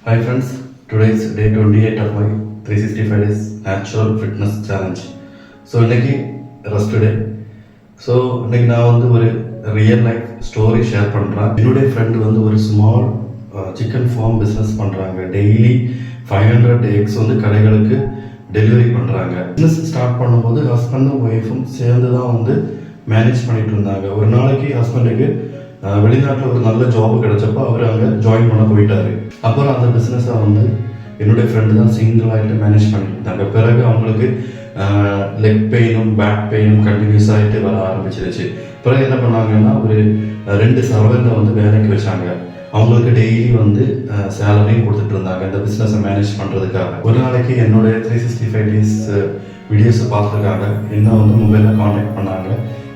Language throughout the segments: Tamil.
Hi friends, today is day 28 of my 365 days natural fitness challenge. So இன்னைக்கு ரெஸ்ட் டே. ஸோ இன்னைக்கு நான் வந்து ஒரு ரியல் லைஃப் ஸ்டோரி ஷேர் பண்ணுறேன். என்னுடைய ஃப்ரெண்டு வந்து ஒரு ஸ்மால் சிக்கன் ஃபார்ம் பிஸ்னஸ் பண்ணுறாங்க. டெய்லி 500 எக்ஸ் வந்து கடைகளுக்கு டெலிவரி பண்ணுறாங்க. பிஸ்னஸ் ஸ்டார்ட் பண்ணும்போது ஹஸ்பண்டும் ஒய்ஃபும் சேர்ந்து தான் வந்து மேனேஜ் பண்ணிட்டு இருந்தாங்க. ஒரு நாளைக்கு ஹஸ்பண்டுக்கு வெளிநாட்டில் ஒரு நல்ல ஜாப் கிடைச்சப்போ அவர் அங்கே ஜாயின் பண்ண போயிட்டாரு. அப்புறம் அந்த பிஸ்னஸை வந்து என்னுடைய ஃப்ரெண்டு தான் சிங்கிள் ஆகிட்டு மேனேஜ் பண்ணிட்டு இருந்தாங்க. பிறகு அவங்களுக்கு லெக் பெயினும் பேக் பெயினும் கண்டினியூஸ் ஆகிட்டு வர ஆரம்பிச்சிருச்சு. பிறகு என்ன பண்ணாங்கன்னா ஒரு 2 சர்வெண்ட்டை வந்து வேலைக்கு வச்சாங்க. அவங்களுக்கு டெய்லி வந்து சேலரியும் கொடுத்துட்டு இருந்தாங்க இந்த பிஸ்னஸை மேனேஜ் பண்ணுறதுக்காக. ஒரு நாளைக்கு என்னுடைய 365 டேஸ் வீடியோஸை பார்த்துருக்காங்க. என்ன வந்து மொபைலில் காண்டாக்ட் பண்ணாங்க.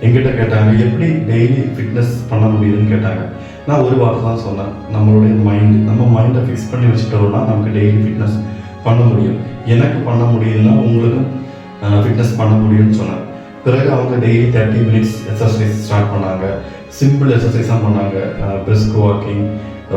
எங்கிட்ட கேட்டாங்க எப்படி டெய்லி ஃபிட்னஸ் பண்ண முடியுதுன்னு கேட்டாங்க. நான் ஒரு வார்த்தை தான் சொன்னேன், நம்மளுடைய நம்ம மைண்டை ஃபிக்ஸ் பண்ணி வச்சுட்டோம்னா நமக்கு டெய்லி ஃபிட்னஸ் பண்ண முடியும். எனக்கு பண்ண முடியும்னா உங்களுக்கும் ஃபிட்னஸ் பண்ண முடியும்னு சொன்னேன். பிறகு அவங்க டெய்லி 30 மினிட்ஸ் எக்ஸசைஸ் ஸ்டார்ட் பண்ணாங்க. சிம்பிள் எக்ஸசைஸாக பண்ணாங்க. பிரிஸ்க் வாக்கிங்,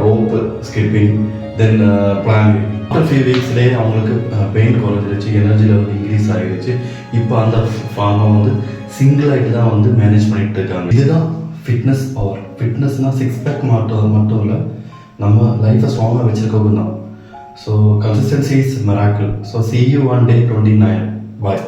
ரோப்பு ஸ்கிப்பிங், தென் பிளானிங். ஆஃப்டர் ஃபியூ வீக்ஸ்லேயே அவங்களுக்கு பெயின் குறைஞ்சிருச்சு, எனர்ஜி லெவல் இன்க்ரீஸ் ஆகிடுச்சு. இப்போ அந்த ஃபார்மை வந்து சிங்கிள் ஆகிட்டு தான் வந்து மேனேஜ் பண்ணிட்டு இருக்காங்க. இதுதான் ஃபிட்னஸ் பவர். ஃபிட்னஸ்னால் 6 பேக் மட்டும் இல்லை, நம்ம லைஃப்பை ஸ்ட்ராங்காக வச்சுருக்கவும் தான். So consistency is miracle. So see you on day 29. Bye.